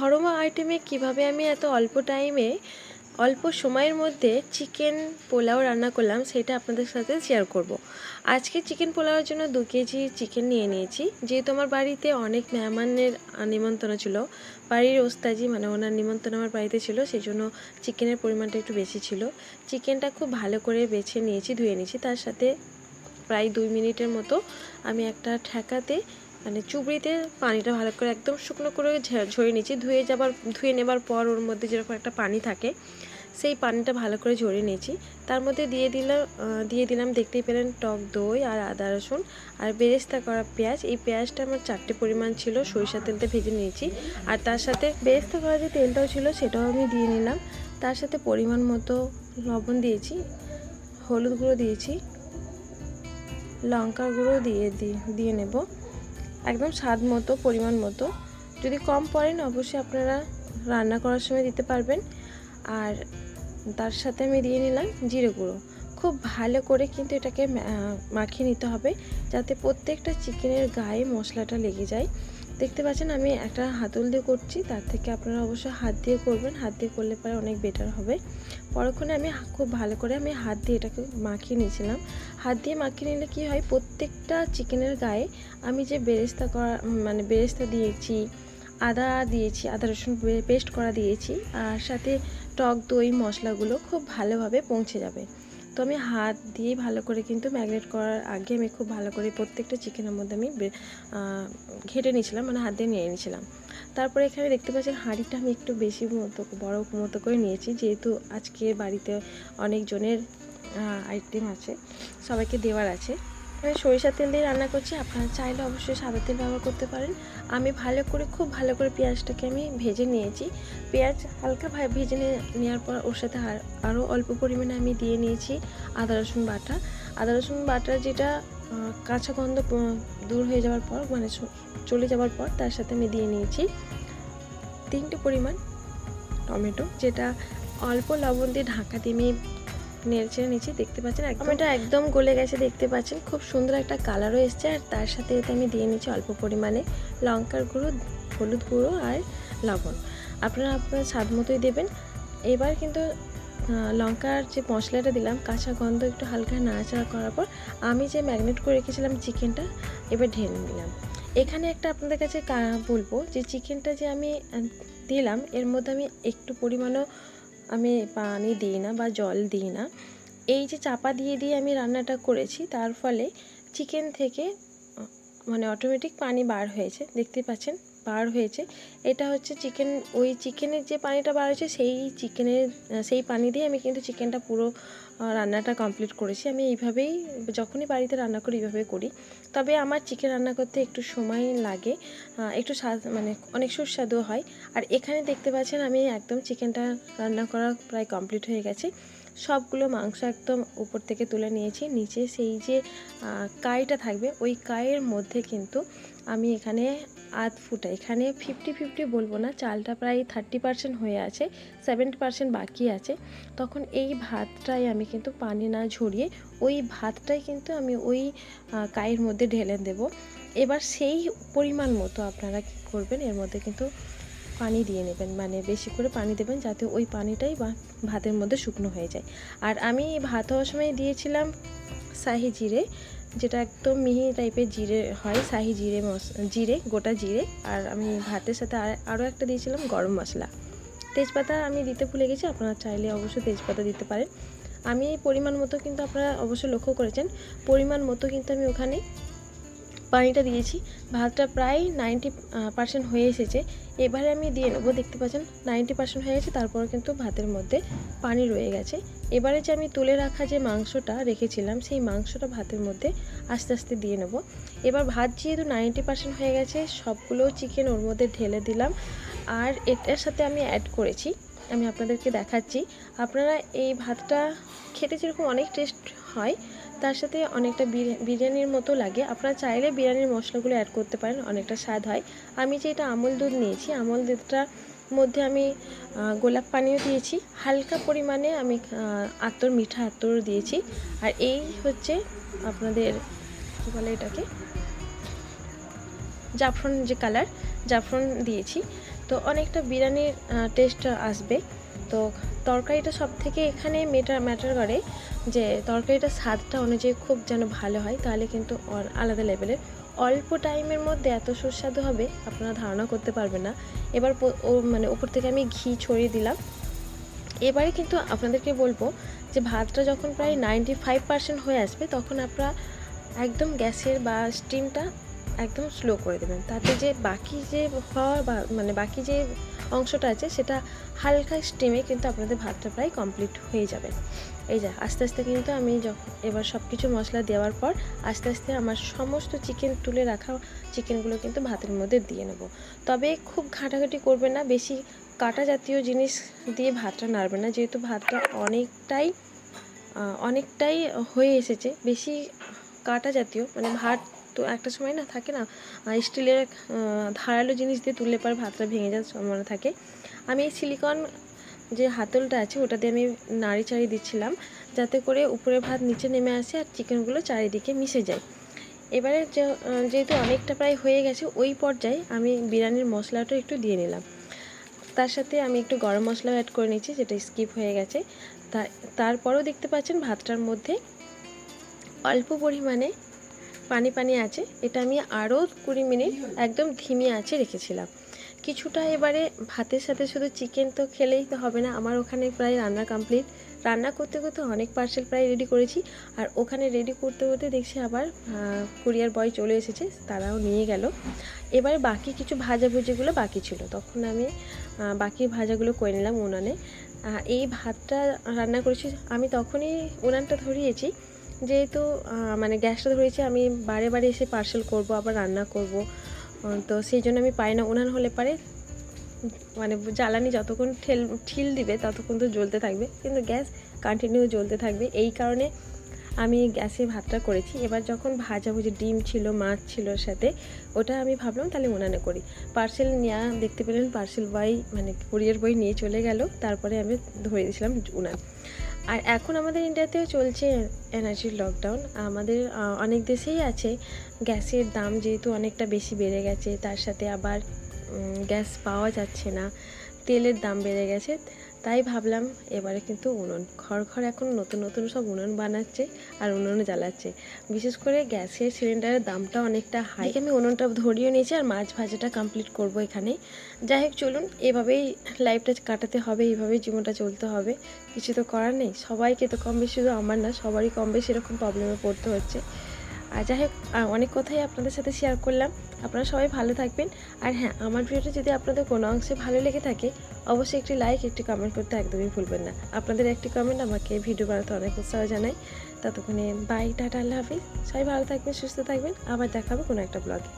ঘরোয়া আইটেমে কিভাবে আমি এত অল্প টাইমে অল্প সময়ের মধ্যে চিকেন পোলাও রান্না করলাম সেটা আপনাদের সাথে শেয়ার করব। আজকে চিকেন পোলাওয়ের জন্য 2 কেজি চিকেন নিয়ে নিয়েছি। যেহেতু আমার বাড়িতে অনেক মেহমানের নিমন্ত্রণ ছিল, বাড়ির ওস্তাজি মানে ওনার নিমন্ত্রণ আমার বাড়িতে ছিল, সেই জন্য চিকেনের পরিমাণটা একটু বেশি ছিল। চিকেনটা খুব ভালো করে বেছে নিয়েছি, ধুয়ে নিয়েছি। তার সাথে প্রায় 2 মিনিটের মতো আমি একটা ঠেকাতে মানে চুবড়িতে পানিটা ভালো করে একদম শুকনো করে ঝরিয়ে নিয়েছি। ধুয়ে নেবার পর ওর মধ্যে যেরকম একটা পানি থাকে, সেই পানিটা ভালো করে ঝরিয়ে নিয়েছি। তার মধ্যে দিয়ে দিলাম দেখতেই পেলেন টক দই আর আদা রসুন আর বেরেস্তা করা পেঁয়াজ। এই পেঁয়াজটা আমার 4টে পরিমাণ ছিল, সরিষার তেলতে ভেজে নিয়েছি। আর তার সাথে বেরেস্তা করা যে তেলটাও ছিল সেটাও আমি দিয়ে নিলাম। তার সাথে পরিমাণ মতো লবণ দিয়েছি, হলুদ গুঁড়ো দিয়েছি, লঙ্কার গুঁড়ো দিয়ে নেব একদম স্বাদ মতো, পরিমাণ মতো। যদি কম পড়েন অবশ্যই আপনারা রান্না করার সময় দিতে পারবেন। আর তার সাথে আমি দিয়ে নিলাম জিরে গুঁড়ো। খুব ভালো করে কিন্তু এটাকে মাখিয়ে নিতে হবে যাতে প্রত্যেকটা চিকেনের গায়ে মশলাটা লেগে যায়। দেখতে পাচ্ছেন আমি একটা হাতল দিয়ে করছি, তার থেকে আপনারা অবশ্যই হাত দিয়ে করবেন। হাত দিয়ে করলে পরে অনেক বেটার হবে। পরক্ষণে আমি খুব ভালো করে হাত দিয়ে এটাকে মাখিয়ে নিয়েছিলাম। হাত দিয়ে মাখিয়ে নিলে কি হয়, প্রত্যেকটা চিকেনের গায়ে আমি যে বেরেস্তা দিয়েছি, আদা রসুন পেস্ট করা দিয়েছি, আর সাথে টক দই মশলাগুলো খুব ভালোভাবে পৌঁছে যাবে। তো আমি হাত দিয়ে ভালো করে কিন্তু ম্যারিনেট করার আগে আমি খুব ভালো করে প্রত্যেকটা চিকেনের মধ্যে আমি ঘেটে নিয়েছিলাম, মানে হাত দিয়ে নিয়ে নিয়েছিলাম। তারপরে এখানে দেখতে পাচ্ছেন হাঁড়িটা আমি একটু বেশি বড় মতো করে নিয়েছি, যেহেতু আজকে বাড়িতে অনেকজনের আইটেম আছে, সবাইকে দেওয়ার আছে। আমি সরিষার তেল দিয়ে রান্না করছি, আপনারা চাইলে অবশ্যই সাদা তেল ব্যবহার করতে পারেন। আমি খুব ভালো করে পেঁয়াজটাকে আমি ভেজে নিয়েছি। পেঁয়াজ হালকা ভেজে নেওয়ার পর ওর সাথে আরও অল্প পরিমাণে আমি দিয়ে নিয়েছি আদা রসুন বাটা যেটা কাঁচা গন্ধ দূর হয়ে যাওয়ার পর, মানে চলে যাওয়ার পর তার সাথে আমি দিয়ে নিয়েছি 3টে পরিমাণ টমেটো, যেটা অল্প লবণ দিয়ে ঢাকা দিয়ে আমি নেড়ে নিচ্ছি। দেখতে পাচ্ছেন টমেটো একদম গলে গেছে, দেখতে পাচ্ছেন খুব সুন্দর একটা কালারও এসছে। আর তার সাথে এতে আমি দিয়ে নিচ্ছি অল্প পরিমাণে লঙ্কার গুঁড়ো, হলুদ গুঁড়ো আর লবণ। আপনারা আপনার স্বাদ মতোই দেবেন। এবার কিন্তু লঙ্কার যে মশলাটা দিলাম, কাঁচা গন্ধ একটু হালকা নাড়াচাড়া করার পর আমি যে ম্যারিনেট করে রেখেছিলাম চিকেনটা এবার ঢেলে নিলাম। এখানে একটা আপনাদের কাছে বলবো যে চিকেনটা যে আমি দিলাম এর মধ্যে আমি একটু পরিমাণও আমি পানি দিই না বা জল দিই না। এই যে চাপা দিয়ে আমি রান্নাটা করেছি, তার ফলে চিকেন থেকে মানে অটোমেটিক পানি বার হয়েছে, দেখতে পাচ্ছেন বার হয়েছে। এটা হচ্ছে ওই চিকেনের যে পানিটা বার হয়েছে সেই পানি দিয়ে আমি কিন্তু চিকেনটা পুরো রান্নাটা কমপ্লিট করেছি। আমি এইভাবেই যখনই বাড়িতে রান্না করি এইভাবে করি। তবে আমার চিকেন রান্না করতে একটু সময় লাগে, একটু স্বাদ মানে অনেক সুস্বাদু হয়। আর এখানে দেখতে পাচ্ছেন আমি একদম চিকেনটা রান্না করা প্রায় কমপ্লিট হয়ে গেছে। সবগুলো মাংস একদম উপর থেকে তুলে নিয়েছি। নিচে সেই যে কাইটা থাকবে, ওই কাইয়ের মধ্যে কিন্তু আমি এখানে এখানে 50-50 বলবো না, চালটা প্রায় 30% হয়ে আছে, 70% বাকি আছে। তখন এই ভাতটাই আমি কিন্তু পানি না ঝরিয়ে ওই ভাতটাই কিন্তু আমি ওই কাইয়ের মধ্যে ঢেলে দেব। এবার সেই পরিমাণ মতো আপনারা কী করবেন, এর মধ্যে কিন্তু পানি দিয়ে নেবেন, মানে বেশি করে পানি দেবেন যাতে ওই পানিটাই ভাতের মধ্যে শুকনো হয়ে যায়। আর আমি ভাত হওয়ার সময় দিয়েছিলাম শাহি জিরে, যেটা একদম মিহি টাইপের জিরে হয়, শাহি জিরে গোটা জিরে। আর আমি ভাতের সাথে আরও একটা দিয়েছিলাম গরম মশলা। তেজপাতা আমি দিতে ভুলে গেছি, আপনারা চাইলে অবশ্যই তেজপাতা দিতে পারেন। আমি পরিমাণ মতো কিন্তু আপনারা অবশ্যই লক্ষ্য করেছেন, পরিমাণ মতো কিন্তু আমি ওখানে পানিটা দিয়েছি। ভাতটা প্রায় 90% হয়ে এসেছে। এবারে আমি দিয়ে নেবো, দেখতে পাচ্ছেন 90% হয়ে গেছে, তারপরে কিন্তু ভাতের মধ্যে পানি রয়ে গেছে। এবারে যে আমি তুলে রাখা যে মাংসটা রেখেছিলাম, সেই মাংসটা ভাতের মধ্যে আস্তে আস্তে দিয়ে নেব। এবার ভাত যেহেতু 90% হয়ে গেছে, সবগুলো চিকেন ওর মধ্যে ঢেলে দিলাম। আর এটার সাথে আমি অ্যাড করেছি, আমি আপনাদেরকে দেখাচ্ছি। আপনারা এই ভাতটা খেতে যেরকম অনেক টেস্ট হয়, তার সাথে অনেকটা বিরিয়ানির মতো লাগে। আপনারা চাইলে বিরিয়ানির মশলাগুলো অ্যাড করতে পারেন, অনেকটা স্বাদ হয়। আমি যেটা আমুল দুধ নিয়েছি, আমুল দুধটার মধ্যে আমি গোলাপ পানিও দিয়েছি, হালকা পরিমাণে আমি মিঠা আতর দিয়েছি। আর এই হচ্ছে আপনাদের কী বলে এটাকে, জাফরান যে কালার, জাফরান দিয়েছি। তো অনেকটা বিরিয়ানির টেস্ট আসবে। তো তরকারিটা সব থেকে এখানে ম্যাটার করে যে তরকারিটা স্বাদটা অনুযায়ী খুব যেন ভালো হয়, তাহলে কিন্তু আলাদা লেভেলের। অল্প টাইমের মধ্যে এত সুস্বাদু হবে আপনারা ধারণা করতে পারবেন না। এবার মানে ওপর থেকে আমি ঘি ছড়িয়ে দিলাম। এবারে কিন্তু আপনাদেরকে বলবো যে ভাতটা যখন প্রায় 95% হয়ে আসবে তখন আপনারা একদম গ্যাসের বা স্টিমটা একদম স্লো করে দেবেন, তাতে যে বাকি যে হওয়ার বা মানে বাকি যে অংশটা আছে সেটা হালকা স্টিমে কিন্তু আপনাদের ভাতটা প্রায় কমপ্লিট হয়ে যাবে। এই যে আস্তে আস্তে কিন্তু আমি যখন এবার সব কিছু মশলা দেওয়ার পর আস্তে আস্তে আমার সমস্ত চিকেন তুলে রাখা চিকেনগুলো কিন্তু ভাতের মধ্যে দিয়ে নেব। তবে খুব ঘাঁটাঘাঁটি করবে না, বেশি কাটা জাতীয় জিনিস দিয়ে ভাতটা নাড়বে না, যেহেতু ভাতটা অনেকটাই হয়ে এসেছে। বেশি কাটা জাতীয় মানে ভাত তো একটা সময় না থাকে না স্টিলের ধারালো জিনিস দিয়ে তুললে পর ভাতটা ভেঙে যাওয়ার সম্ভাবনা থাকে। আমি এই সিলিকন যে হাতলটা আছে ওটা দিয়ে আমি নাড়ি চাড়ি দিচ্ছিলাম, যাতে করে উপরে ভাত নিচে নেমে আসে আর চিকেনগুলো চারিদিকে মিশে যায়। এবারে যেহেতু অনেকটা প্রায় হয়ে গেছে, ওই পর্যায়ে আমি বিরিয়ানির মশলাটা একটু দিয়ে নিলাম। তার সাথে আমি একটু গরম মশলাও অ্যাড করে নিচ্ছি, যেটা স্কিপ হয়ে গেছে। তারপরেও দেখতে পাচ্ছেন ভাতটার মধ্যে অল্প পরিমাণে পানি আছে। এটা আমি আরও 20 মিনিট একদম ধিমি আঁচে রেখেছিলাম। কিছুটা এবারে ভাতের সাথে শুধু চিকেন তো খেলেই তো হবে না, আমার ওখানে প্রায় রান্না কমপ্লিট। রান্না করতে করতে অনেক পার্সেল প্রায় রেডি করেছি, আর ওখানে রেডি করতে করতে দেখছি আবার কুরিয়ার বয় চলে এসেছে, তারাও নিয়ে গেল। এবারে বাকি কিছু ভাজাভুজিগুলো বাকি ছিল, তখন আমি বাকি ভাজাগুলো করে নিলাম উনানে। এই ভাতটা রান্না করেছি আমি তখনই উনানটা ধরিয়েছি, যেহেতু মানে গ্যাসটা ধরেছি আমি বারে বারে এসে পার্সেল করব আবার রান্না করব, তো সেই জন্য আমি পাই না। উনান হলে পারে মানে জ্বালানি যতক্ষণ ঠিল দিবে ততক্ষণ তো জ্বলতে থাকবে, কিন্তু গ্যাস কন্টিনিউ জ্বলতে থাকবে। এই কারণে আমি গ্যাসে ভাতটা করেছি। এবার যখন ভাজাভুজি ডিম ছিল, মাছ ছিল সাথে, ওটা আমি ভাবলাম তাহলে উনানে করি। পার্সেল নেওয়া দেখতে পেলেন, পার্সেল বয় মানে কুরিয়ার বয় নিয়ে চলে গেল, তারপরে আমি ধরে দিয়েছিলাম উনান। আর এখন আমাদের ইন্ডিয়াতেও চলছে এনার্জির লকডাউন। আমাদের অনেক দেশেই আছে গ্যাসের দাম যেহেতু অনেকটা বেশি বেড়ে গেছে, তার সাথে আবার গ্যাস পাওয়া যাচ্ছে না, তেলের দাম বেড়ে গেছে, তাই ভাবলাম এবারে কিন্তু উনুন ঘর এখন নতুন সব উনুন বানাচ্ছে আর উনুনে জ্বালাচ্ছে। বিশেষ করে গ্যাসের সিলিন্ডারের দামটা অনেকটা হাই। আমি উনুনটা ধরিয়ে নিয়েছি আর মাছ ভাজাটা কমপ্লিট করব এখানে। যাই হোক চলুন, এভাবেই লাইফটা কাটাতে হবে, এইভাবেই জীবনটা চলতে হবে, কিছু তো করার নেই। সবাইকে তো কম বেশি, শুধু আমার না, সবারই কম বেশি এরকম প্রবলেমে পড়তে হচ্ছে। আর যাই হোক, অনেক কথাই আপনাদের সাথে শেয়ার করলাম। আপনারা সবাই ভালো থাকবেন। আর হ্যাঁ, আমার ভিডিওটা যদি আপনাদের কোনো অংশে ভালো লেগে থাকে অবশ্যই একটি লাইক, একটি কমেন্ট করতে একদমই ভুলবেন না। আপনাদের একটি কমেন্ট আমাকে ভিডিও বানাতে অনেক উৎসাহ জানায়। ততক্ষণে বাই, টাটা, আল্লাহ হাফিজ। সবাই ভালো থাকবেন, সুস্থ থাকবেন, আবার দেখা হবে কোনো একটা ব্লগে।